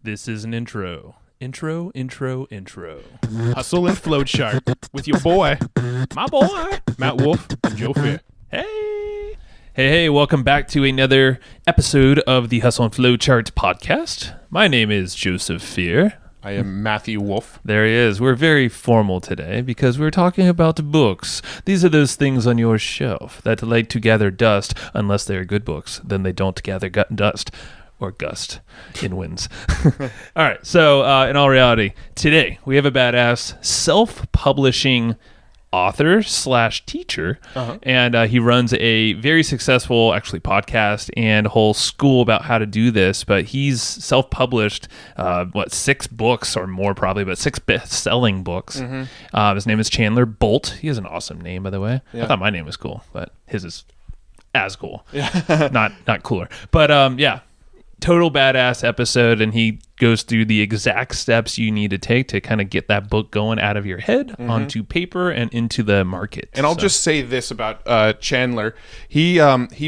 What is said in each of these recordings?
This is an intro. Intro. Hustle and Flowchart with your boy, my boy, Matt Wolf and Joe Fair. Hey, welcome back to another episode of the Hustle and Flowchart podcast. My name is Joseph Fear. I am Matthew Wolf. There he is. We're very formal today because we're talking about books. These are those things on your shelf that like to gather dust, unless they're good books. Then they don't gather dust or gust in winds. All right. So in all reality, today we have a badass self-publishing author / teacher, and he runs a very successful podcast and whole school about how to do this. But he's self-published 6 books or more probably, but 6 best-selling books. His name is Chandler Bolt. He has an awesome name, by the way. I thought my name was cool, but his is as cool. not cooler, but total badass episode, and he goes through the exact steps you need to take to kind of get that book going out of your head onto paper and into the market. And I'll just say this about Chandler. He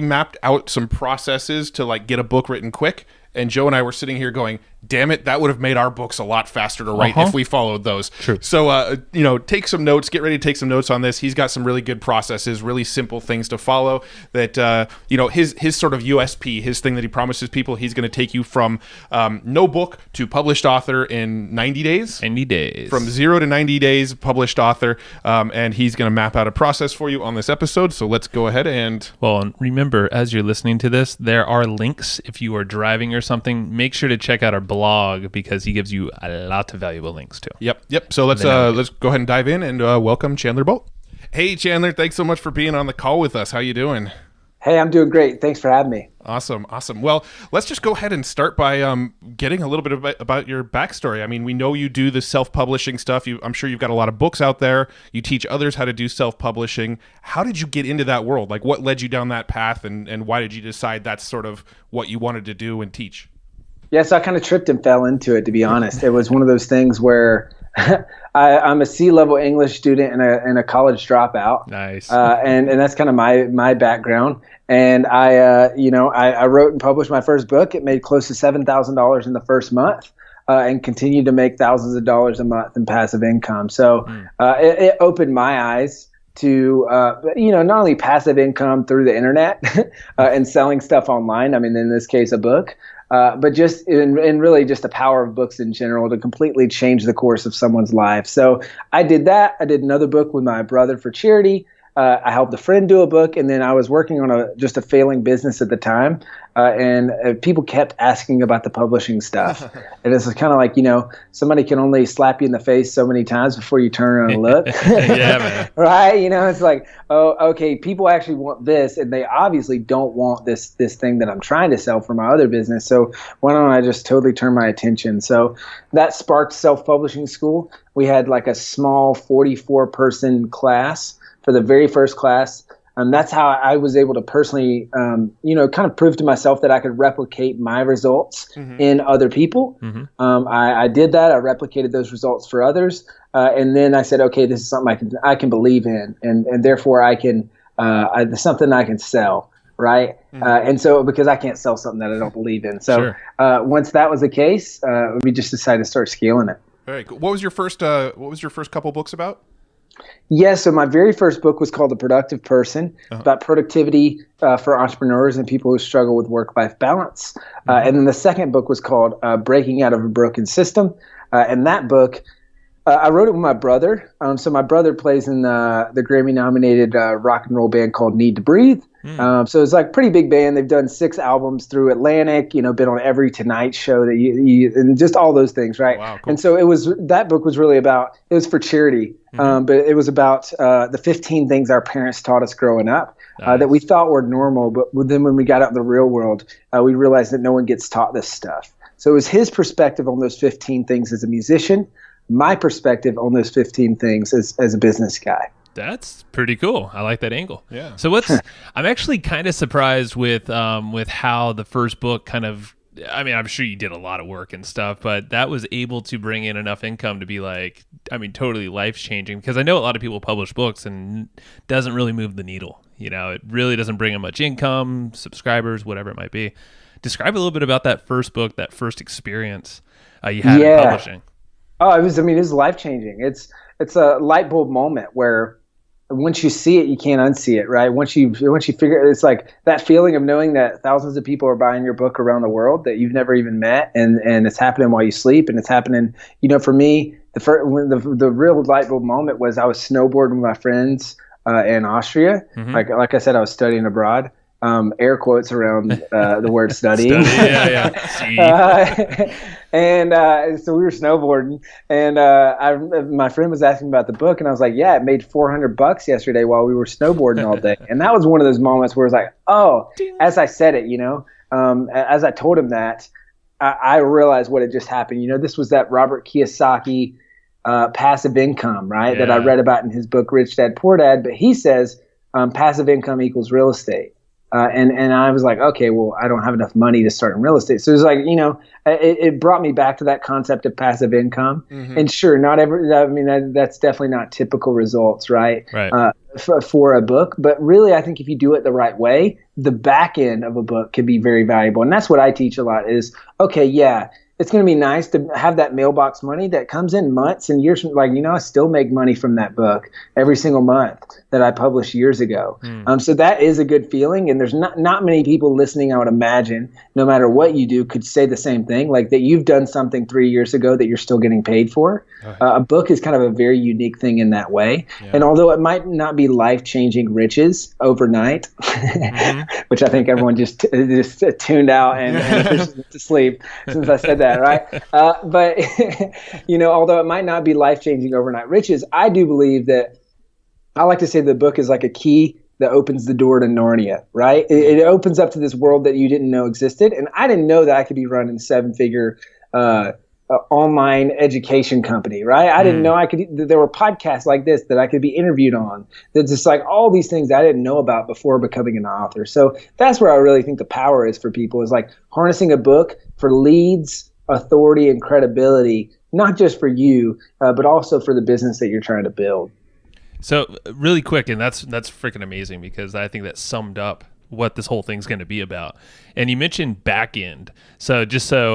mapped out some processes to get a book written quick. And Joe and I were sitting here going, damn it, that would have made our books a lot faster to write if we followed those. True. So, take some notes, get ready to take some notes on this. He's got some really good processes, really simple things to follow that, his sort of USP, his thing that he promises people, he's going to take you from no book to published author in 90 days. 90 days. From 0 to 90 days, published author. And he's going to map out a process for you on this episode. So let's go ahead and... Well, and remember, as you're listening to this, there are links. If you are driving or something, make sure to check out our blog because he gives you a lot of valuable links too. Yep. So let's go ahead and dive in and welcome Chandler Bolt. Hey, Chandler, thanks so much for being on the call with us. How you doing? Hey, I'm doing great. Thanks for having me. Awesome. Well, let's just go ahead and start by getting a little bit about your backstory. I mean, we know you do the self-publishing stuff. I'm sure you've got a lot of books out there. You teach others how to do self-publishing. How did you get into that world? What led you down that path, and why did you decide that's sort of what you wanted to do and teach? Yeah, so I kind of tripped and fell into it, to be honest. It was one of those things where I'm a C-level English student and a college dropout. Nice. And that's kind of my background. And I wrote and published my first book. It made close to $7,000 in the first month, and continued to make thousands of dollars a month in passive income. So it opened my eyes to not only passive income through the internet and selling stuff online. I mean, in this case, a book. But just in really just the power of books in general to completely change the course of someone's life. So I did that. I did another book with my brother for charity. I helped a friend do a book, and then I was working on just a failing business at the time, and people kept asking about the publishing stuff. And it's kind of like, somebody can only slap you in the face so many times before you turn around and look. Yeah, man. Right? It's like, oh, okay, people actually want this, and they obviously don't want this thing that I'm trying to sell for my other business. So why don't I just totally turn my attention? So that sparked Self-Publishing School. We had a small 44-person class for the very first class. And that's how I was able to personally, kind of prove to myself that I could replicate my results in other people. I did that. I replicated those results for others. And then I said, okay, this is something I can believe in. And therefore I can, it's something I can sell. Right. And so because I can't sell something that I don't believe in. So once that was the case, we just decided to start scaling it. Very cool. What was your first couple books about? Yeah, so my very first book was called The Productive Person, about productivity for entrepreneurs and people who struggle with work-life balance. And then the second book was called Breaking Out of a Broken System. And that book, I wrote it with my brother. So my brother plays in the Grammy-nominated rock and roll band called Need to Breathe. So it's pretty big band. They've done 6 albums through Atlantic, been on every Tonight Show that you and just all those things, right? Wow, cool. And so that book was really it was for charity, but it was about the 15 things our parents taught us growing up that we thought were normal. But then when we got out in the real world, we realized that no one gets taught this stuff. So it was his perspective on those 15 things as a musician, my perspective on those 15 things as a business guy. That's pretty cool. I like that angle. Yeah. So I'm actually kind of surprised with how the first book kind of, I mean, I'm sure you did a lot of work and stuff, but that was able to bring in enough income to be totally life-changing, because I know a lot of people publish books and doesn't really move the needle. It really doesn't bring in much income, subscribers, whatever it might be. Describe a little bit about that first book, that first experience you had in publishing. Oh, it was life-changing. It's a light bulb moment where once you see it, you can't unsee it, right? Once you figure it, it's like that feeling of knowing that thousands of people are buying your book around the world that you've never even met, and it's happening while you sleep, and it's happening. For me, the real light bulb moment was I was snowboarding with my friends in Austria. Mm-hmm. Like I said, I was studying abroad. Air quotes around the word studying. And so we were snowboarding, and my friend was asking about the book, and I was like, "Yeah, it made $400 yesterday while we were snowboarding all day." And that was one of those moments where it was like, "Oh!" As I said it, as I told him that, I realized what had just happened. This was that Robert Kiyosaki passive income, right? Yeah. That I read about in his book Rich Dad Poor Dad. But he says passive income equals real estate. And I was like, okay, well, I don't have enough money to start in real estate. So it was like, it brought me back to that concept of passive income. Mm-hmm. And sure, that's definitely not typical results, right? Right. For a book. But really, I think if you do it the right way, the back end of a book can be very valuable. And that's what I teach a lot is, okay, yeah, it's going to be nice to have that mailbox money that comes in months and years. I still make money from that book every single month that I published years ago. So that is a good feeling. And there's not many people listening, I would imagine, no matter what you do, could say the same thing, like that you've done something 3 years ago that you're still getting paid for. A book is kind of a very unique thing in that way. Yeah. And although it might not be life-changing riches overnight, which I think everyone just tuned out and to sleep since I said that. Right. But, although it might not be life-changing overnight riches, I do believe that I like to say the book is like a key that opens the door to Narnia, right? It opens up to this world that you didn't know existed. And I didn't know that I could be running a 7-figure online education company, right? I didn't know there were podcasts like this that I could be interviewed on. That's just like all these things I didn't know about before becoming an author. So that's where I really think the power is for people, is like harnessing a book for leads, authority, and credibility, not just for you, but also for the business that you're trying to build. So really quick, and that's freaking amazing, because I think that summed up what this whole thing's going to be about. And you mentioned Backend. So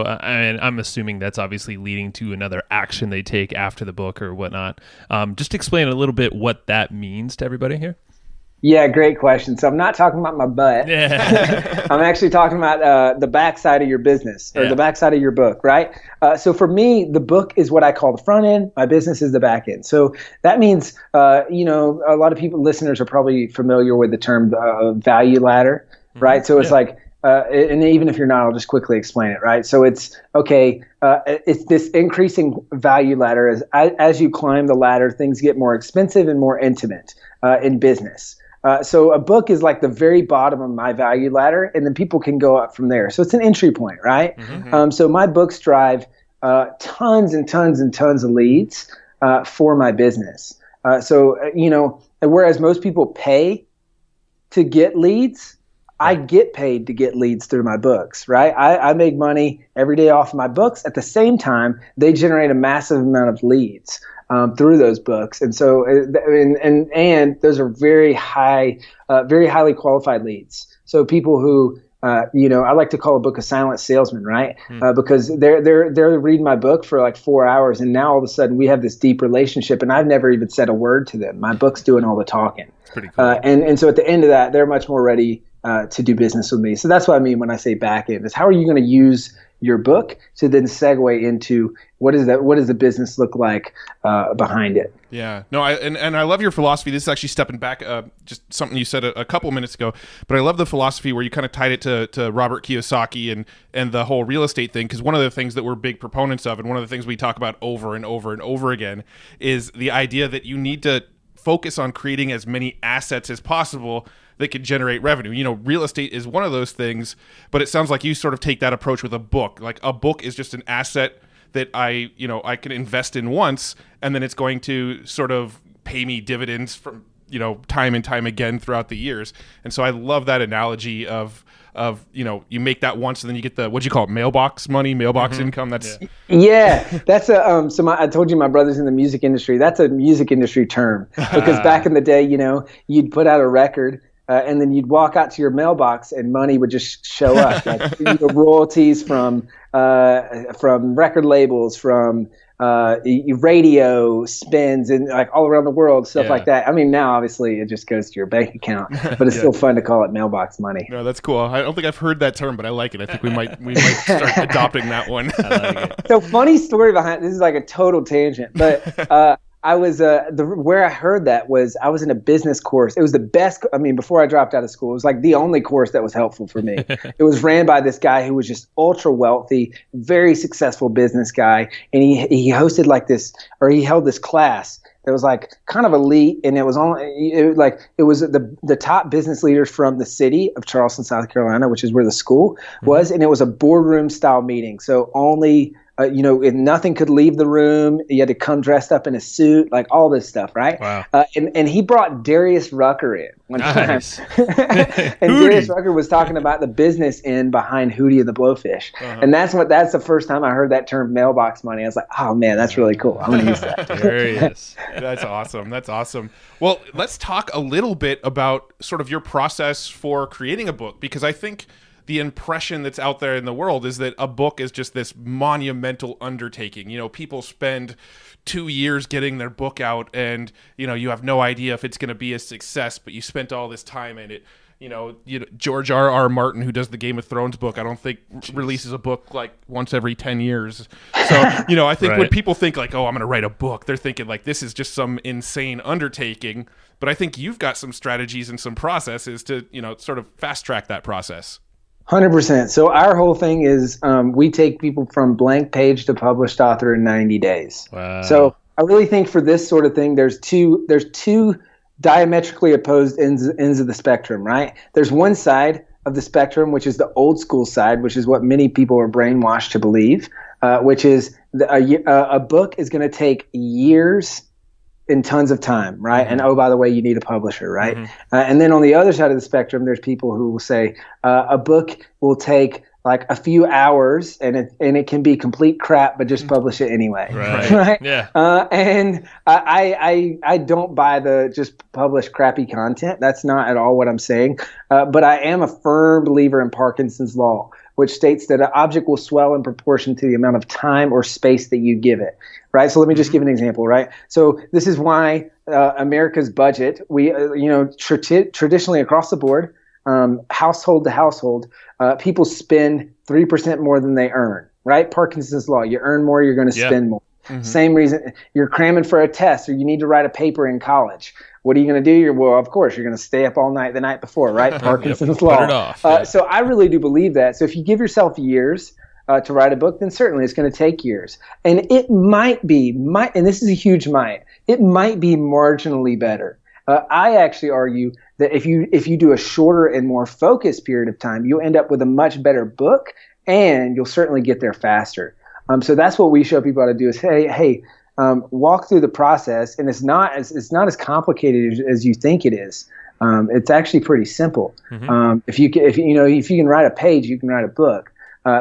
I'm assuming that's obviously leading to another action they take after the book or whatnot. Just explain a little bit what that means to everybody here. Yeah, great question. So I'm not talking about my butt. Yeah. I'm actually talking about the backside of your business, or the backside of your book, right? So for me, the book is what I call the front end. My business is the back end. So that means, a lot of listeners are probably familiar with the term value ladder, right? So it's like, and even if you're not, I'll just quickly explain it, right? So it's, okay, it's this increasing value ladder. As you climb the ladder, things get more expensive and more intimate in business. So a book is like the very bottom of my value ladder, and then people can go up from there. So it's an entry point, right? Mm-hmm. So my books drive tons and tons and tons of leads for my business. Whereas most people pay to get leads, I get paid to get leads through my books, right? I make money every day off of my books. At the same time, they generate a massive amount of leads through those books. And so, and those are very highly qualified leads. So people who, I like to call a book a silent salesman, right? Because they're reading my book for like 4 hours, and now all of a sudden we have this deep relationship, and I've never even said a word to them. My book's doing all the talking. Pretty cool. And so at the end of that, they're much more ready to do business with me. So that's what I mean when I say back end, is how are you going to use your book to then segue into what does the business look like behind it? Yeah, no, I love your philosophy. This is actually stepping back, just something you said a couple minutes ago. But I love the philosophy where you kind of tied it to Robert Kiyosaki and the whole real estate thing. Because one of the things that we're big proponents of, and one of the things we talk about over and over and over again, is the idea that you need to focus on creating as many assets as possible that can generate revenue. Real estate is one of those things, but it sounds like you sort of take that approach with a book. Like a book is just an asset that I can invest in once, and then it's going to sort of pay me dividends from, time and time again throughout the years. And so I love that analogy of you make that once, and then you get the, what'd you call it, mailbox money, mailbox income. That's that's I told you my brother's in the music industry. That's a music industry term, because back in the day, you'd put out a record, and then you'd walk out to your mailbox and money would just show up, like royalties from record labels, from radio spins, and like all around the world, stuff like that. I mean, now obviously it just goes to your bank account, but it's still fun to call it mailbox money. No, that's cool. I don't think I've heard that term, but I like it. I think we might start adopting that one. I like it. So funny story behind this is like a total tangent, but I was where I heard that was I was in a business course. It was the best. I mean, before I dropped out of school, it was like the only course that was helpful for me. It was ran by this guy who was just ultra wealthy, very successful business guy, and he hosted like this, or he held this class that was like kind of elite, and it was the top business leaders from the city of Charleston, South Carolina, which is where the school was, and it was a boardroom style meeting. So only nothing could leave the room. You had to come dressed up in a suit, like all this stuff, right? Wow. And he brought Darius Rucker in one time. And Darius Rucker was talking about the business end behind Hootie and the Blowfish. And that's the first time I heard that term, mailbox money. I was like, oh man, that's really cool. I'm going to use that. There he is. That's awesome. That's awesome. Well, let's talk a little bit about sort of your process for creating a book, because I think the impression that's out there in the world is that a book is just this monumental undertaking. People spend 2 years getting their book out, and you have no idea if it's going to be a success, but you spent all this time in it. George R.R. Martin, who does the Game of Thrones book, I don't think releases a book like once every 10 years. So, I think when people think like, oh, I'm going to write a book, they're thinking like this is just some insane undertaking. But I think you've got some strategies and some processes to, sort of fast track that process. 100%. So our whole thing is we take people from blank page to published author in 90 days. Wow. So I really think for this sort of thing, there's two diametrically opposed ends of the spectrum, right? There's one side of the spectrum, which is the old school side, which is what many people are brainwashed to believe, which is a book is going to take years in tons of time, right? Mm-hmm. And oh, by the way, you need a publisher, right? Mm-hmm. And then on the other side of the spectrum, there's people who will say a book will take like a few hours and it can be complete crap, but just publish it anyway, right? Yeah. And I don't buy the just publish crappy content. That's not at all what I'm saying. But I am a firm believer in Parkinson's law, which states that an object will swell in proportion to the amount of time or space that you give it, right? So let me just give an example, right? So this is why America's budget, we, traditionally across the board, household to household, people spend 3% more than they earn, right? Parkinson's law, you earn more, you're going to spend more. Mm-hmm. Same reason, you're cramming for a test or you need to write a paper in college. What are you going to do? Well, of course, you're going to stay up all night the night before, right? Parkinson's law. Put it off. So I really do believe that. So if you give yourself years to write a book, then certainly it's going to take years. And it might be, and this is a huge might, it might be marginally better. I actually argue that if you do a shorter and more focused period of time, you'll end up with a much better book, and you'll certainly get there faster. So that's what we show people how to do is, hey, walk through the process, and it's not as complicated as you think it is. It's actually pretty simple. Mm-hmm. If you can write a page, you can write a book.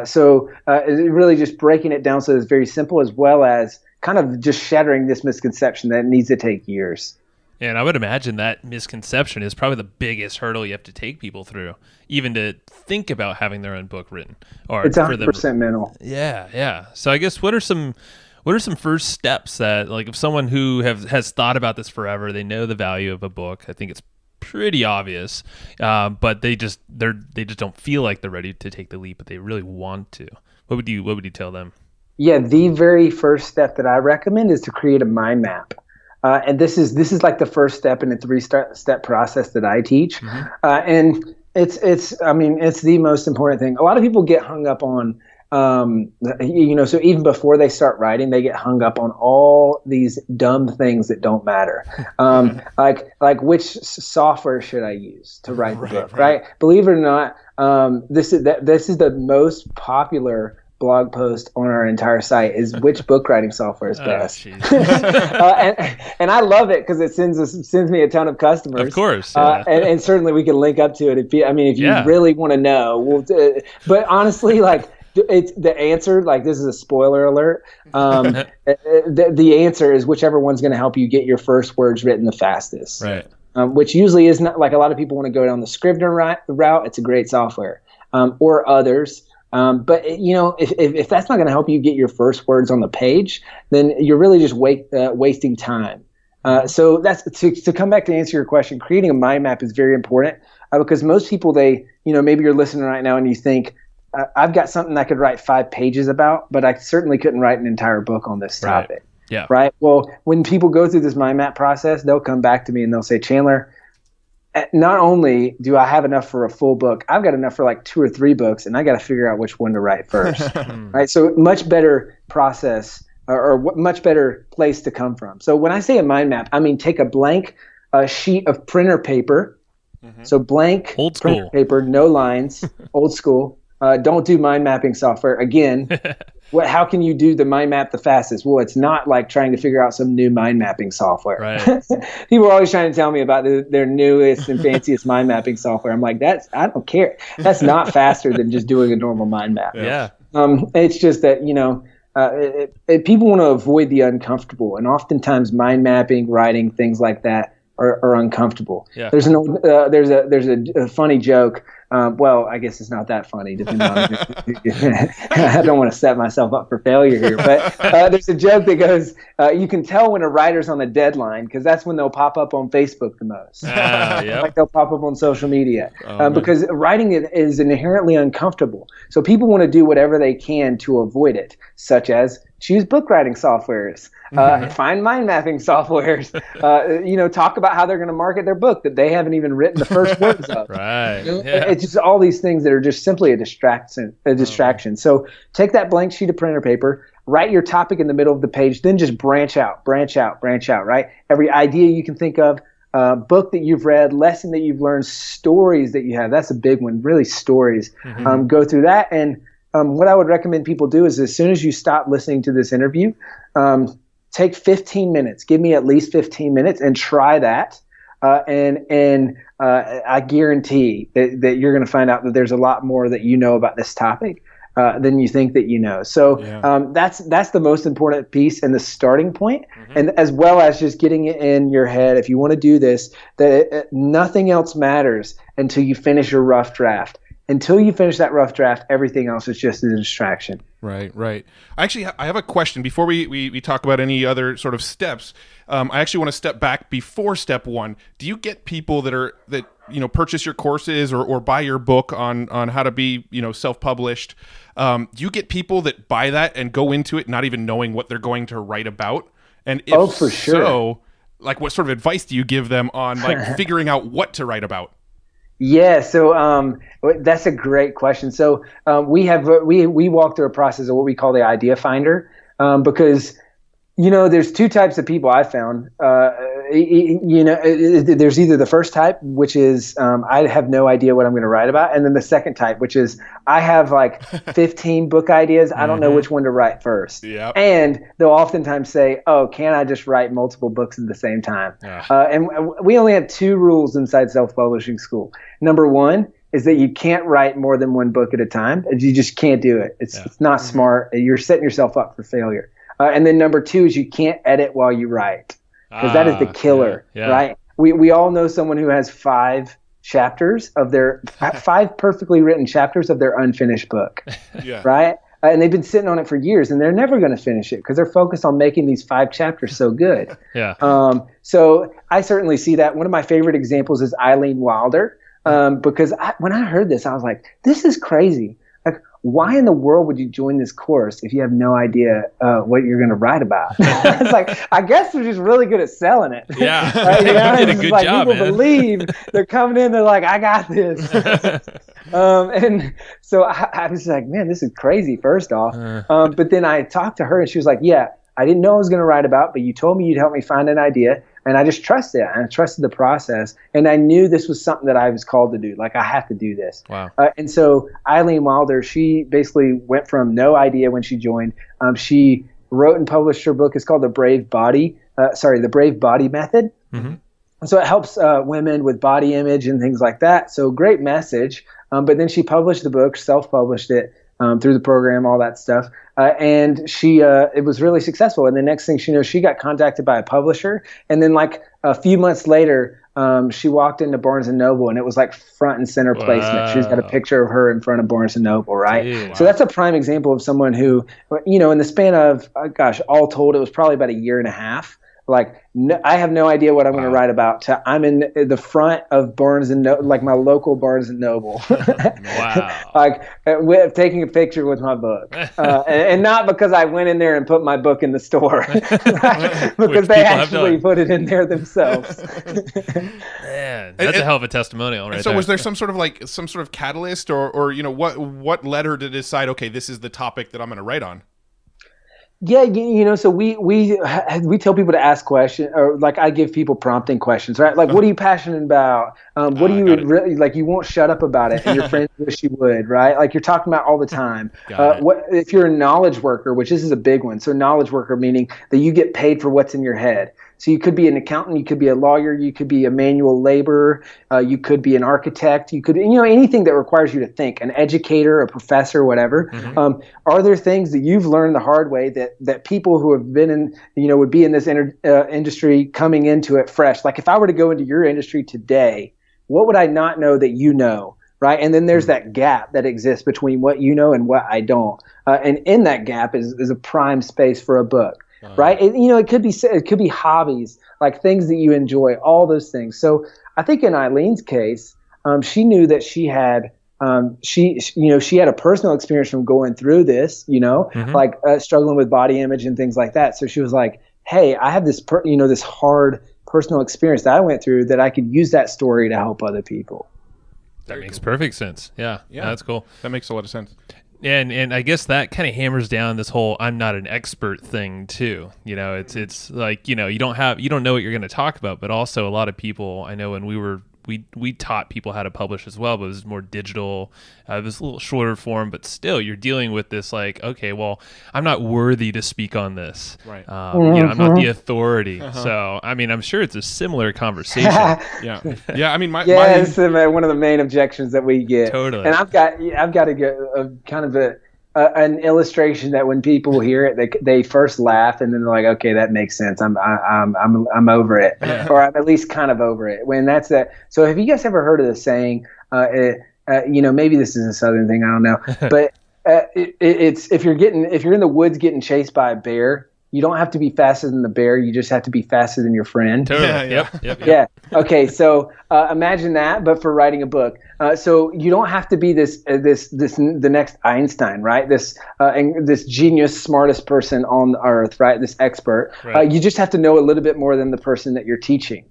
So it's really just breaking it down so it's very simple, as well as kind of just shattering this misconception that it needs to take years. And I would imagine that misconception is probably the biggest hurdle you have to take people through, even to think about having their own book written. Or it's 100% mental. Yeah. So I guess what are some first steps that, like, if someone who has thought about this forever, they know the value of a book, I think it's pretty obvious, but they just don't feel like they're ready to take the leap, but they really want to. What would you tell them? Yeah, the very first step that I recommend is to create a mind map. And this is like the first step in a 3-step process that I teach. Mm-hmm. And it's the most important thing. A lot of people get hung up on, so even before they start writing, they get hung up on all these dumb things that don't matter. Like which software should I use to write the book, right? Believe it or not, this is the most popular blog post on our entire site is which book writing software is best. And I love it because it sends me a ton of customers. Of course. Yeah. And certainly we can link up to it if you really want to know. But honestly, like, it's the answer, like, this is a spoiler alert. The answer is whichever one's going to help you get your first words written the fastest. Right. which usually is not like a lot of people want to go down the Scrivener route. It's a great software, or others. But if that's not going to help you get your first words on the page, then you're really just wasting time. So that's to come back to answer your question. Creating a mind map is very important because most people, maybe you're listening right now and you think, I've got something I could write 5 pages about, but I certainly couldn't write an entire book on this topic. Right. Yeah. Right. Well, when people go through this mind map process, they'll come back to me and they'll say, Chandler, not only do I have enough for a full book, I've got enough for like 2 or 3 books, and I got to figure out which one to write first. Right. So much better process or much better place to come from. So when I say a mind map, I mean take a blank sheet of printer paper. So blank old school printer paper, no lines, old school. Don't do mind mapping software. Again, how can you do the mind map the fastest? Well, it's not like trying to figure out some new mind mapping software. Right. People are always trying to tell me about their newest and fanciest mind mapping software. I'm like, I don't care. That's not faster than just doing a normal mind map. Yeah. It's just that, people want to avoid the uncomfortable, and oftentimes mind mapping, writing, things like that are uncomfortable. Yeah. There's a funny joke. Well, I guess it's not that funny. Depending on I don't want to set myself up for failure here, but there's a joke that goes, you can tell when a writer's on a deadline because that's when they'll pop up on Facebook the most. Yep. Like they'll pop up on social media because writing is inherently uncomfortable. So people want to do whatever they can to avoid it, such as choose book writing softwares, find mind mapping softwares, talk about how they're going to market their book that they haven't even written the first words of. Right. It's just all these things that are just simply a distraction. So take that blank sheet of printer paper, write your topic in the middle of the page, then just branch out, right? Every idea you can think of, book that you've read, lesson that you've learned, stories that you have. That's a big one, really stories. Go through that. And what I would recommend people do is as soon as you stop listening to this interview, take 15 minutes. Give me at least 15 minutes and try that. And I guarantee that you're going to find out that there's a lot more that you know about this topic than you think that you know. So that's the most important piece and the starting point, and as well as just getting it in your head. If you want to do this, that nothing else matters until you finish your rough draft. Until you finish that rough draft, everything else is just a distraction. Right. Actually, I have a question before we talk about any other sort of steps. I actually want to step back before step 1. Do you get people that purchase your courses or buy your book on how to be self-published? Do you get people that buy that and go into it not even knowing what they're going to write about? And if for sure. So, like, what sort of advice do you give them on like figuring out what to write about? Yeah, so that's a great question. So we walk through a process of what we call the idea finder because there's 2 types of people I found. There's either the first type, which is I have no idea what I'm going to write about, and then the second type, which is I have like 15 book ideas. I don't know which one to write first. Yep. And they'll oftentimes say, "Oh, can I just write multiple books at the same time?" And we only have 2 rules inside self-publishing school. Number 1 is that you can't write more than 1 book at a time. You just can't do it. It's not smart. You're setting yourself up for failure. And then number 2 is you can't edit while you write, because that is the killer, right? We all know someone who has 5 chapters of their 5 perfectly written chapters of their unfinished book, right? And they've been sitting on it for years, and they're never going to finish it because they're focused on making these 5 chapters so good. So I certainly see that. One of my favorite examples is Eileen Wilder, because when I heard this, I was like, this is crazy. Like, why in the world would you join this course if you have no idea what you're going to write about? It's like, I guess they're just really good at selling it. Yeah, you did a good like, job, people man. believe they're coming in, they're like, I got this. And so I was like, man, this is crazy, first off. But then I talked to her, and she was like, yeah, I didn't know I was going to write about, but you told me you'd help me find an idea. And I just trusted it. And I trusted the process. And I knew this was something that I was called to do. Like, I have to do this. Wow. And so Eileen Wilder, she basically went from no idea when she joined. She wrote and published her book. It's called The Brave Body Method. And so it helps women with body image and things like that. So great message. But then she published the book, self-published it through the program, all that stuff. And it was really successful. And the next thing she knows, she got contacted by a publisher. And then like a few months later, she walked into Barnes and Noble, and it was like front and center placement. She's got a picture of her in front of Barnes and Noble, right? Dude, so that's a prime example of someone who, in the span of, all told, it was probably about a year and a half. Like, I have no idea what I'm going to write about. I'm in the front of Barnes and Noble, like my local Barnes and Noble. Wow. Like, taking a picture with my book. And not because I went in there and put my book in the store, because they actually put it in there themselves. Man, that's a hell of a testimonial right so there. was there some sort of catalyst or what led her to decide, okay, this is the topic that I'm going to write on? Yeah, so we tell people to ask questions, or like I give people prompting questions, right? Like, what are you passionate about? What do you really like? You won't shut up about it, and your friends wish you would, right? Like, you're talking about all the time. What if you're a knowledge worker, which this is a big one? So knowledge worker meaning that you get paid for what's in your head. So you could be an accountant, you could be a lawyer, you could be a manual laborer, you could be an architect, you could, anything that requires you to think, an educator, a professor, whatever. Mm-hmm. Are there things that you've learned the hard way that people who have been in, would be in this industry coming into it fresh? Like, if I were to go into your industry today, what would I not know that you know? Right. And then there's that gap that exists between what you know and what I don't. And in that gap is a prime space for a book. Right. It could be hobbies, like things that you enjoy, all those things. So I think in Eileen's case, she knew that she had she had a personal experience from going through this, like struggling with body image and things like that. So she was like, hey, I have this, this hard personal experience that I went through that I could use that story to help other people. That makes perfect sense. Yeah, that's cool. That makes a lot of sense. And I guess that kind of hammers down this whole I'm not an expert thing too. It's like, you don't know what you're going to talk about, but also a lot of people, I know when we taught people how to publish as well, but it was more digital. It was a little shorter form, but still you're dealing with this like, okay, well, I'm not worthy to speak on this. Right. I'm not the authority. So, I mean, I'm sure it's a similar conversation. Yeah. I mean, it's one of the main objections that we get. Totally. And I've got to get a kind of an illustration that when people hear it, they first laugh and then they're like, okay, that makes sense. I'm over it, or I'm at least kind of over it. When that's that. So have you guys ever heard of the saying? Maybe this is a Southern thing. I don't know, but it's if you're in the woods getting chased by a bear, you don't have to be faster than the bear. You just have to be faster than your friend. Totally. Yep. Yeah. Okay. So imagine that, but for writing a book. So you don't have to be the next Einstein, right? This genius, smartest person on earth, right? This expert. Right. You just have to know a little bit more than the person that you're teaching.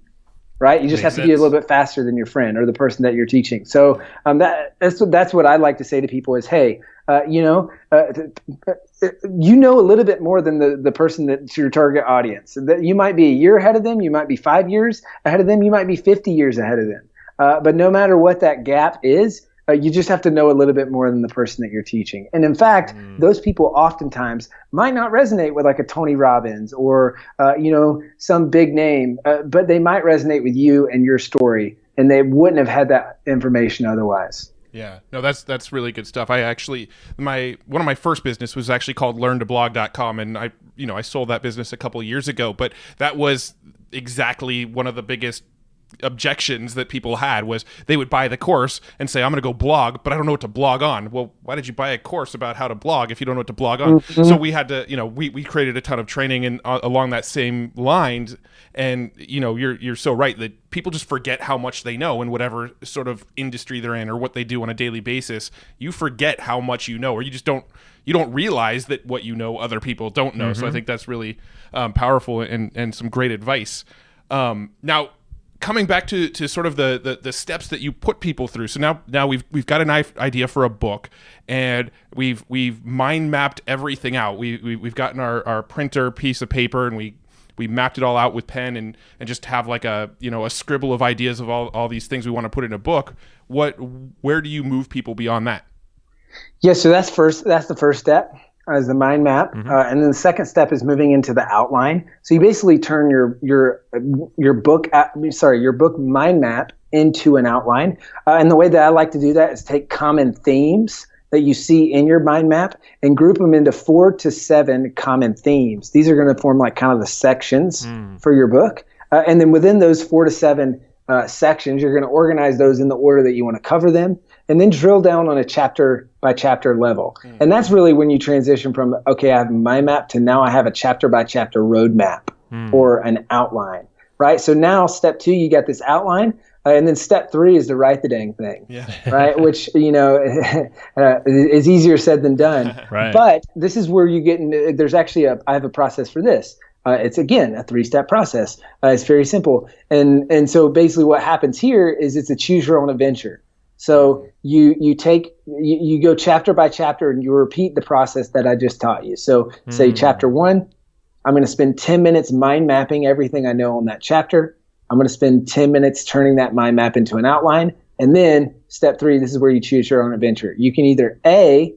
Right, you just have to be a little bit faster than your friend or the person that you're teaching. So that's what I like to say to people is, hey, you know a little bit more than the person that's your target audience. That you might be a year ahead of them, you might be 5 years ahead of them, you might be 50 years ahead of them. But no matter what that gap is, you just have to know a little bit more than the person that you're teaching. And in fact, those people oftentimes might not resonate with like a Tony Robbins or, some big name, but they might resonate with you and your story, and they wouldn't have had that information otherwise. Yeah, no, that's really good stuff. I actually, one of my first business was actually called learntoblog.com, and I sold that business a couple of years ago, but that was exactly one of the biggest objections that people had was they would buy the course and say, I'm going to go blog, but I don't know what to blog on. Well, why did you buy a course about how to blog if you don't know what to blog on? Mm-hmm. So we had to, we created a ton of training and along that same lines. And, you're so right that people just forget how much they know in whatever sort of industry they're in or what they do on a daily basis. You forget how much you know, or you don't realize that what you know other people don't know. Mm-hmm. So I think that's really powerful and some great advice. Now, coming back to sort of the steps that you put people through. So now we've got an idea for a book, and we've mind mapped everything out. We've gotten our printer piece of paper, and we mapped it all out with pen and just have like a scribble of ideas of all these things we want to put in a book. Where do you move people beyond that? Yeah, so that's the first step. As the mind map, mm-hmm. And then the second step is moving into the outline. So you basically turn your book mind map into an outline. And the way that I like to do that is take common themes that you see in your mind map and group them into 4 to 7 common themes. These are going to form like kind of the sections for your book. And then within those 4 to 7 sections. You're going to organize those in the order that you want to cover them, and then drill down on a chapter by chapter level. And that's really when you transition from, okay, I have a mind map to now I have a chapter by chapter roadmap or an outline, right? So now step 2, you got this outline. And then step 3 is to write the dang thing, right? Which, is easier said than done. Right. But this is where you get into, there's actually I have a process for this. It's, again, a 3-step process. It's very simple. And so basically what happens here is it's a choose your own adventure. So you go chapter by chapter and you repeat the process that I just taught you. So say chapter 1, I'm going to spend 10 minutes mind mapping everything I know on that chapter. I'm going to spend 10 minutes turning that mind map into an outline. And then step 3, this is where you choose your own adventure. You can either A,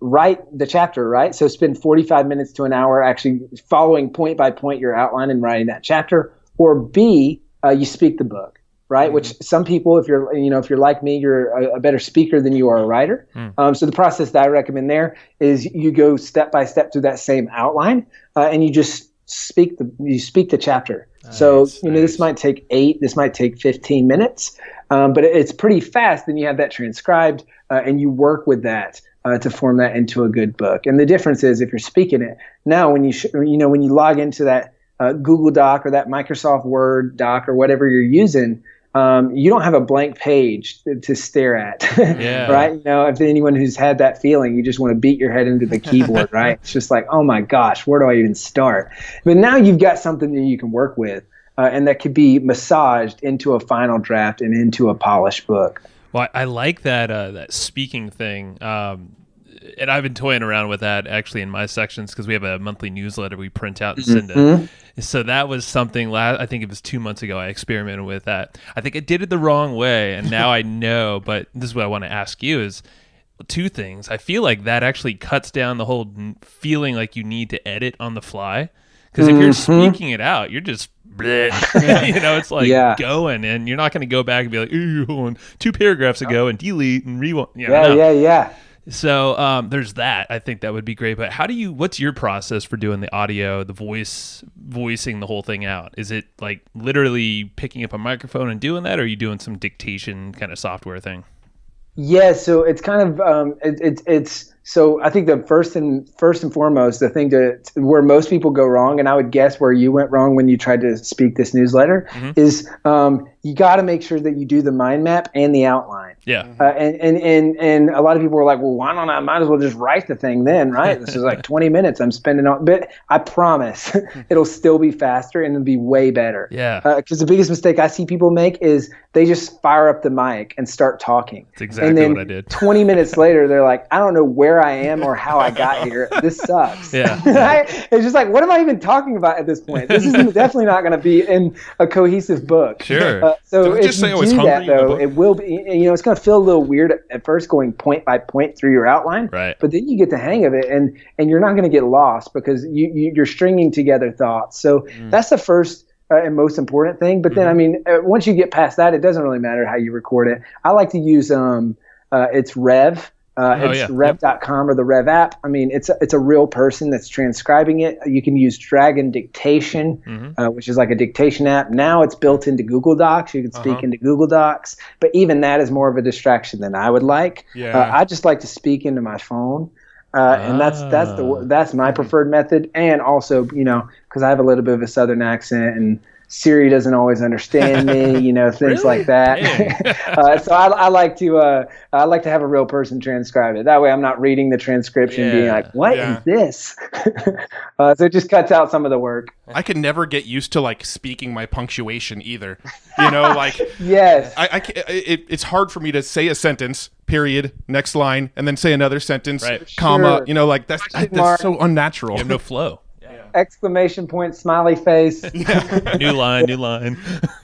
write the chapter, right? So spend 45 minutes to an hour actually following point by point your outline and writing that chapter. Or B, you speak the book, right? Which some people, if you're like me, you're a better speaker than you are a writer. So the process that I recommend there is you go step by step through that same outline and you just speak the chapter. So, this might take 8, this might take 15 minutes, but it's pretty fast. Then you have that transcribed and you work with that to form that into a good book. And the difference is if you're speaking it now, when you log into that Google Doc or that Microsoft Word doc or whatever you're using, you don't have a blank page to stare at, right? If anyone who's had that feeling, you just want to beat your head into the keyboard, right? It's just like, oh my gosh, where do I even start? But now you've got something that you can work with, and that could be massaged into a final draft and into a polished book. Well, I like that speaking thing. And I've been toying around with that actually in my sections because we have a monthly newsletter we print out and send it. So that was something, I think it was 2 months ago, I experimented with that. I think I did it the wrong way, and now I know, but this is what I want to ask you is 2 things. I feel like that actually cuts down the whole feeling like you need to edit on the fly. Because if you're speaking it out, you're just, it's like going, and you're not going to go back and be like, ooh, 2 paragraphs ago and delete and rewind. Yeah. So there's that. I think that would be great. But what's your process for doing the audio, the voicing the whole thing out? Is it like literally picking up a microphone and doing that, or are you doing some dictation kind of software thing? Yeah, so it's kind of it's so I think the first and foremost, the thing where most people go wrong, and I would guess where you went wrong when you tried to speak this newsletter, is you got to make sure that you do the mind map and the outline. Yeah. And a lot of people were like, well, why don't I might as well just write the thing then, right? This is like 20 minutes I'm spending on, but I promise it'll still be faster and it'll be way better. Yeah. Because the biggest mistake I see people make is they just fire up the mic and start talking. That's exactly what I did. 20 minutes later, they're like, I don't know where I am or how I got here. This sucks. Yeah. Right? It's just like, what am I even talking about at this point? This is definitely not going to be in a cohesive book. Sure. So if you do that, though, it will be, it's going to feel a little weird at first going point by point through your outline. Right. But then you get the hang of it, and you're not going to get lost because you're stringing together thoughts. So that's the first and most important thing. But then, once you get past that, it doesn't really matter how you record it. I like to use it's Rev. It's rev.com or the Rev app. It's a real person that's transcribing it. You can use Dragon Dictation, which is like a dictation app. Now it's built into Google Docs. You can speak into Google Docs, but even that is more of a distraction than I would like. I just like to speak into my phone. And that's my preferred method. And also, because I have a little bit of a Southern accent and Siri doesn't always understand me, things like that. So I like to have a real person transcribe it. That way I'm not reading the transcription being like, what is this? So it just cuts out some of the work. I can never get used to speaking my punctuation either. Yes. It's hard for me to say a sentence, period, next line, and then say another sentence, comma, that's so unnatural. You have no flow. Exclamation point, smiley face. New line.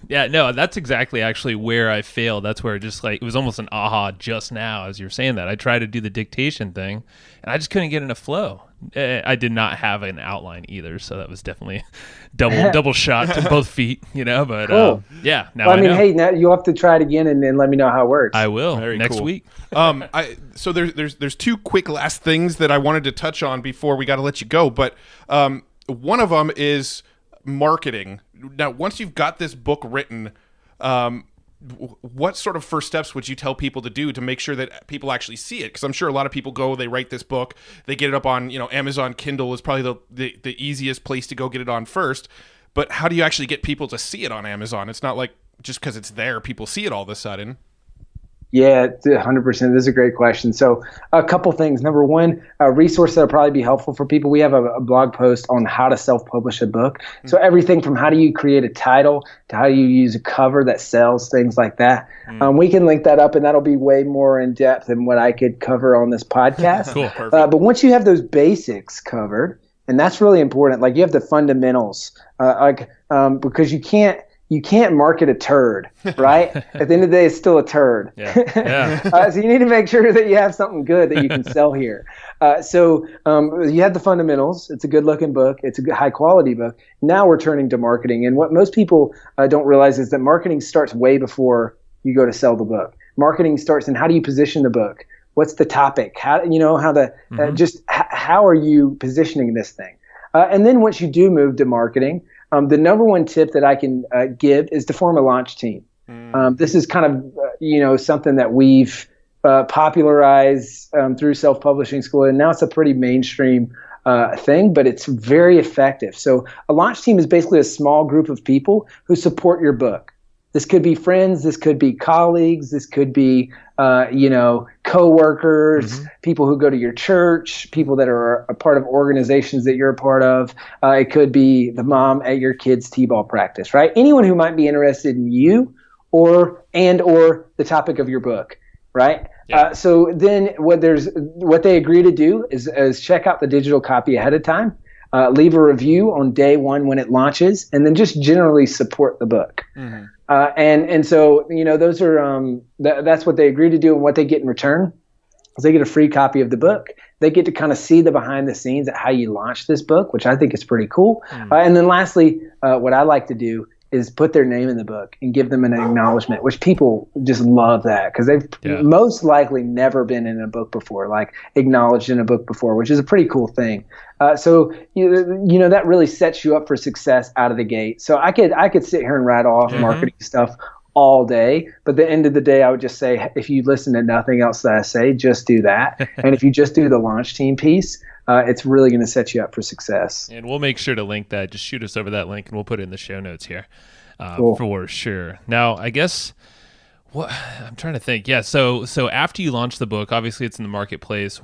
Yeah, no, that's exactly actually where I failed. That's where it was almost an aha just now as you're saying that. I tried to do the dictation thing, and I just couldn't get in a flow. I did not have an outline either, so that was definitely double shot to both feet, but cool. Now I know. Hey, now you'll have to try it again and then let me know how it works. I will. Very next cool. week. So there's 2 quick last things that I wanted to touch on before we got to let you go, but one of them is marketing. Now, once you've got this book written, What sort of first steps would you tell people to do to make sure that people actually see it? Because I'm sure a lot of people go, they write this book, they get it up on, Amazon Kindle is probably the easiest place to go get it on first. But how do you actually get people to see it on Amazon? It's not like just because it's there, people see it all of a sudden. Yeah, 100%. This is a great question. So a couple things. Number one, a resource that will probably be helpful for people. We have a blog post on how to self-publish a book. Mm-hmm. So everything from how do you create a title to how you use a cover that sells, things like that. Mm-hmm. We can link that up, and that'll be way more in depth than what I could cover on this podcast. Cool, perfect. But once you have those basics covered, and that's really important, like you have the fundamentals, because you can't market a turd, right? At the end of the day, it's still a turd. Yeah. So you need to make sure that you have something good that you can sell here. So you have the fundamentals. It's a good-looking book. It's a good, high-quality book. Now we're turning to marketing. And what most people don't realize is that marketing starts way before you go to sell the book. Marketing starts in how do you position the book? What's the topic? How are you positioning this thing? And then once you do move to marketing, the number one tip that I can give is to form a launch team. This is kind of, something that we've popularized through self-publishing school, and now it's a pretty mainstream thing, but it's very effective. So a launch team is basically a small group of people who support your book. This could be friends, this could be colleagues, this could be, coworkers, people who go to your church, people that are a part of organizations that you're a part of. It could be the mom at your kid's t-ball practice, right? Anyone who might be interested in you or the topic of your book, right? Yeah. So then what they agree to do is check out the digital copy ahead of time. Leave a review on day one when it launches, and then just generally support the book. Mm-hmm. And so, those are, that's what they agree to do. And what they get in return is they get a free copy of the book. They get to kind of see the behind the scenes at how you launch this book, which I think is pretty cool. And then lastly, what I like to do is put their name in the book and give them an acknowledgement, which people just love that because they've most likely never been in a book before, like acknowledged in a book before, which is a pretty cool thing. So that really sets you up for success out of the gate. So I could sit here and write off marketing stuff all day, but at the end of the day, I would just say, if you listen to nothing else that I say, just do that. And if you just do the launch team piece, it's really going to set you up for success. And we'll make sure to link that. Just shoot us over that link, and we'll put it in the show notes here cool. For sure. Now, I guess what I'm trying to think. Yeah. So after you launch the book, obviously it's in the marketplace.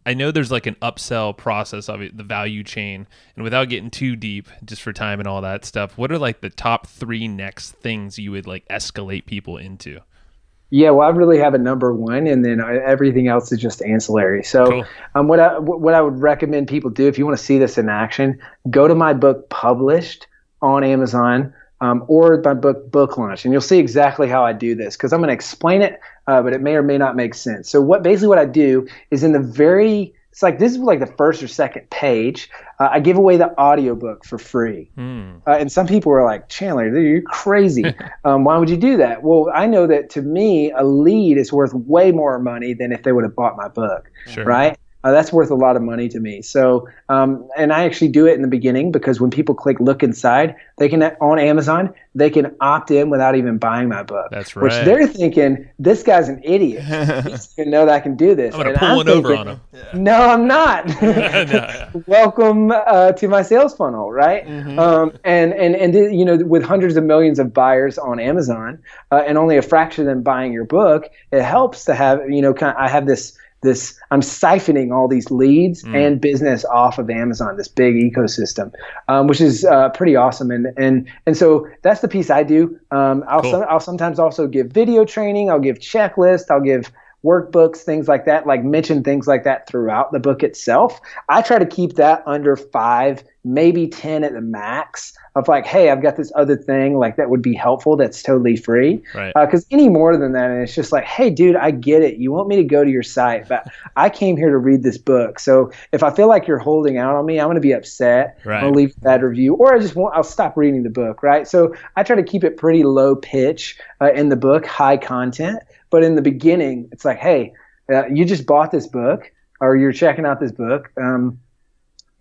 I know there's like an upsell process of it, the value chain, and without getting too deep, just for time and all that stuff, what are like the top 3 next things you would like escalate people into? Yeah, well, I really have a number one, and then everything else is just ancillary. So cool. What I would recommend people do, if you want to see this in action, go to my book published on Amazon or my book launch, and you'll see exactly how I do this because I'm going to explain it, but it may or may not make sense. So what I do is this is like the first or second page. I give away the audiobook for free. And some people are like, Chandler, you're crazy. Why would you do that? Well, I know that to me, a lead is worth way more money than if they would have bought my book, right? That's worth a lot of money to me. So, and I actually do it in the beginning because when people click look inside, they can, on Amazon, they can opt in without even buying my book. That's right. Which they're thinking, this guy's an idiot. He doesn't even know that I can do this. I'm going to pull one over on him. No, I'm not. Welcome to my sales funnel, right? And with hundreds of millions of buyers on Amazon and only a fraction of them buying your book, it helps to have, I have this I'm siphoning all these leads and business off of Amazon, this big ecosystem, which is pretty awesome. And so that's the piece I do. I'll sometimes also give video training. I'll give checklists. I'll give workbooks, things like that, like mention things like that throughout the book itself. I try to keep that under 5, maybe 10 at the max of like, hey, I've got this other thing like that would be helpful that's totally free. Right. Because any more than that, and it's just like, hey, dude, I get it. You want me to go to your site, but I came here to read this book. So if I feel like you're holding out on me, I'm going to be upset. Right. I'll leave a bad review, or I'll stop reading the book, right? So I try to keep it pretty low pitch in the book, high content. But in the beginning, it's like, hey, you just bought this book or you're checking out this book.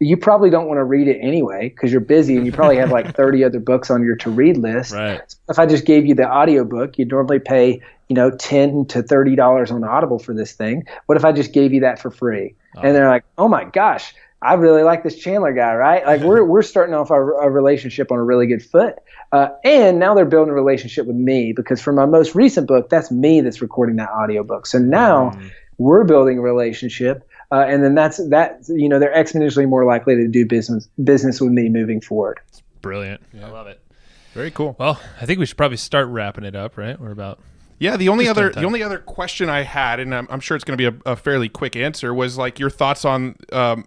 you probably don't want to read it anyway because you're busy and you probably have like 30 other books on your to-read list. Right. So if I just gave you the audiobook, you'd normally pay, $10 to $30 on Audible for this thing. What if I just gave you that for free? And they're like, oh my gosh, I really like this Chandler guy, right? Like we're starting off our relationship on a really good foot. And now they're building a relationship with me because for my most recent book, that's me that's recording that audiobook. So now we're building a relationship. And then they're exponentially more likely to do business with me moving forward. It's brilliant. Yeah. I love it. Very cool. Well, I think we should probably start wrapping it up, right? We're about... Yeah, the only other question I had, and I'm sure it's going to be a fairly quick answer, was like your thoughts on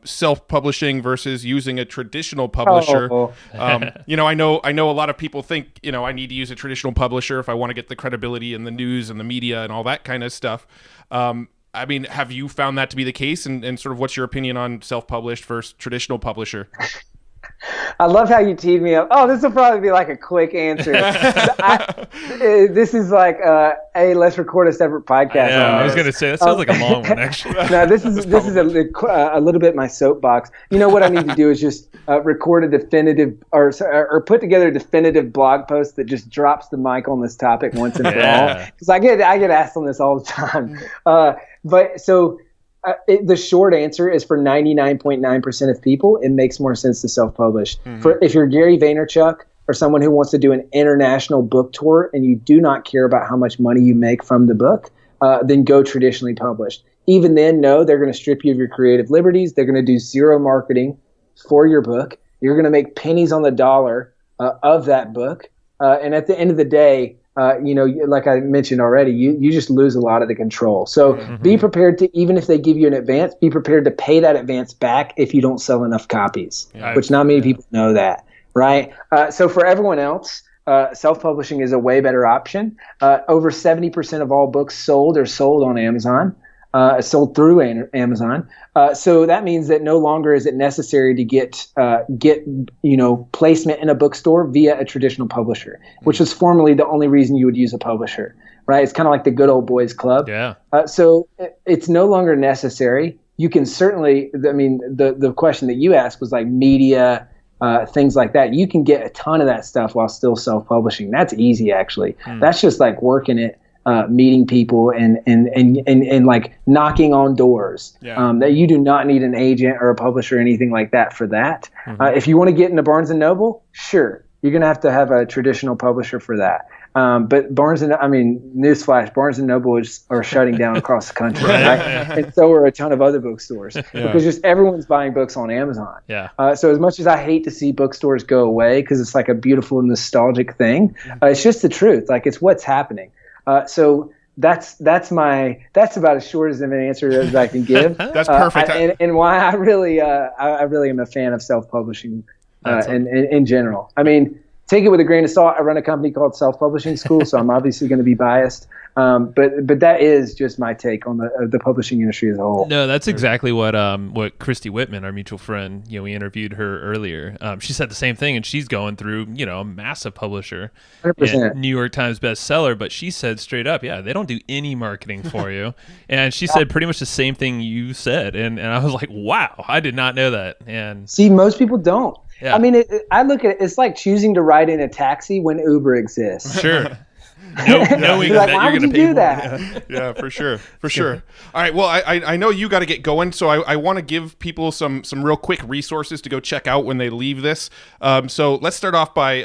self-publishing versus using a traditional publisher. I know a lot of people think I need to use a traditional publisher if I want to get the credibility in the news and the media and all that kind of stuff. I mean, have you found that to be the case, and sort of what's your opinion on self-published versus traditional publisher? I love how you teed me up. Oh, this will probably be like a quick answer. This is like, let's record a separate podcast. Yeah, I was going to say, that sounds like a long one, actually. No, this is a little bit my soapbox. You know what I need to do is just record a definitive or put together a definitive blog post that just drops the mic on this topic once and for all. Because I get asked on this all the time. The short answer is for 99.9% of people, it makes more sense to self-publish. If you're Gary Vaynerchuk or someone who wants to do an international book tour and you do not care about how much money you make from the book, then go traditionally published. Even then, no, they're going to strip you of your creative liberties. They're going to do zero marketing for your book. You're going to make pennies on the dollar of that book. And at the end of the day, like I mentioned already, you just lose a lot of the control. So be prepared to, even if they give you an advance, be prepared to pay that advance back if you don't sell enough copies, which not many people know that, right? So for everyone else, self-publishing is a way better option. Over 70% of all books sold are sold on Amazon. Sold through Amazon. So that means that no longer is it necessary to get placement in a bookstore via a traditional publisher, which was formerly the only reason you would use a publisher, right? It's kind of like the good old boys club. Yeah. So it's no longer necessary. You can certainly, the question that you asked was like media, things like that. You can get a ton of that stuff while still self-publishing. That's easy, actually. That's just like working it. Meeting people and like knocking on doors. That you do not need an agent or a publisher or anything like that for that. If you want to get into Barnes and Noble, sure, you're gonna have to have a traditional publisher for that. But newsflash, Barnes and Noble are shutting down across the country, right? And so are a ton of other bookstores because just everyone's buying books on Amazon. So as much as I hate to see bookstores go away because it's like a beautiful nostalgic thing, it's just the truth. Like it's what's happening. So that's about as short as an answer as I can give. That's perfect. And why I really am a fan of self-publishing in general. I mean, take it with a grain of salt. I run a company called Self-Publishing School, so I'm obviously going to be biased. But that is just my take on the publishing industry as a whole. No, that's exactly what Christy Whitman, our mutual friend, we interviewed her earlier. She said the same thing, and she's going through, a massive publisher, 100%. New York Times bestseller. But she said straight up, they don't do any marketing for you. And she said pretty much the same thing you said, and I was like, wow, I did not know that. And see, most people don't. Yeah. I mean, I look at it's like choosing to ride in a taxi when Uber exists. Sure. Knowing like, that why you're would going to you pay do more. that? Yeah, for sure. All right. Well, I know you got to get going, so I want to give people some real quick resources to go check out when they leave this. So let's start off by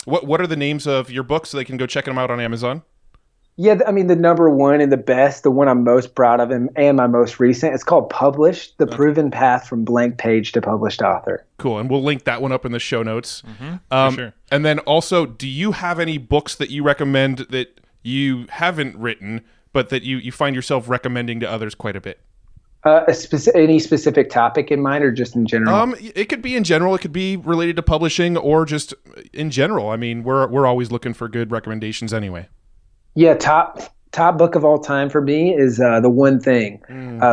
what are the names of your books so they can go check them out on Amazon? Yeah, I mean, the number one and the best, the one I'm most proud of and my most recent, it's called Published, The Proven Path from Blank Page to Published Author. Cool, and we'll link that one up in the show notes. For sure. And then also, do you have any books that you recommend that you haven't written, but that you find yourself recommending to others quite a bit? Any specific topic in mind or just in general? It could be in general. It could be related to publishing or just in general. I mean, we're always looking for good recommendations anyway. Yeah, top book of all time for me is The One Thing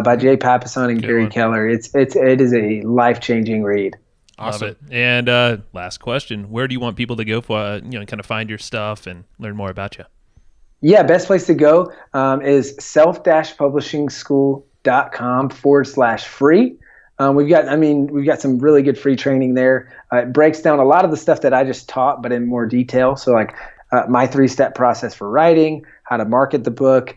by Jay Papasan and Gary Keller. It is a life-changing read. Awesome. Love it. And last question, where do you want people to go for kind of find your stuff and learn more about you? Yeah, best place to go is self-publishingschool.com/free. We've got some really good free training there. It breaks down a lot of the stuff that I just taught, but in more detail. So like my 3-step process for writing, how to market the book,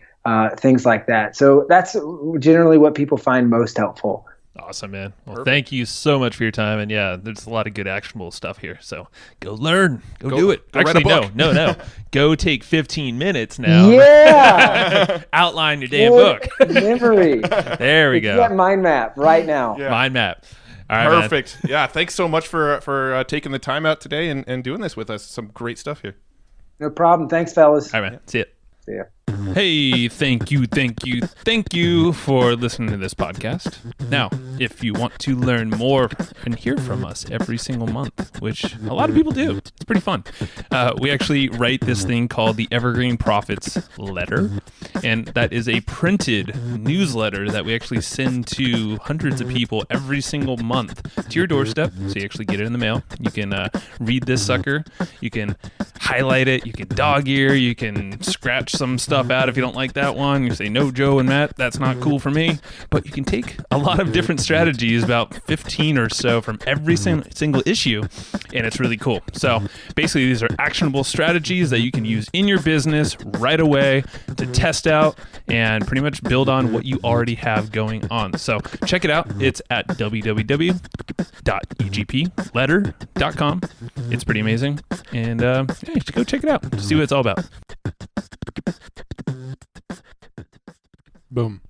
things like that. So that's generally what people find most helpful. Awesome, man. Well, thank you so much for your time. And yeah, there's a lot of good actionable stuff here. So go learn. Go do it. Go write a book. No. Go take 15 minutes now. Yeah. Outline your damn book. Memory. There we go. Get mind map right now. Yeah. Mind map. All right, Perfect. Man. Yeah. Thanks so much for taking the time out today and doing this with us. Some great stuff here. No problem. Thanks, fellas. All right, man. See ya. See ya. Hey, thank you for listening to this podcast. Now, if you want to learn more and hear from us every single month, which a lot of people do, it's pretty fun. We actually write this thing called the Evergreen Profits Letter, and that is a printed newsletter that we actually send to hundreds of people every single month to your doorstep, so you actually get it in the mail. You can read this sucker, you can highlight it, you can dog ear, you can scratch some stuff out if you don't like that one. You say, no, Joe and Matt, that's not cool for me. But you can take a lot of different strategies, about 15 or so from every single issue, and it's really cool. So basically, these are actionable strategies that you can use in your business right away to test out and pretty much build on what you already have going on. So check it out. It's at www.egpletter.com. It's pretty amazing. And hey, go check it out. See what it's all about. Boom.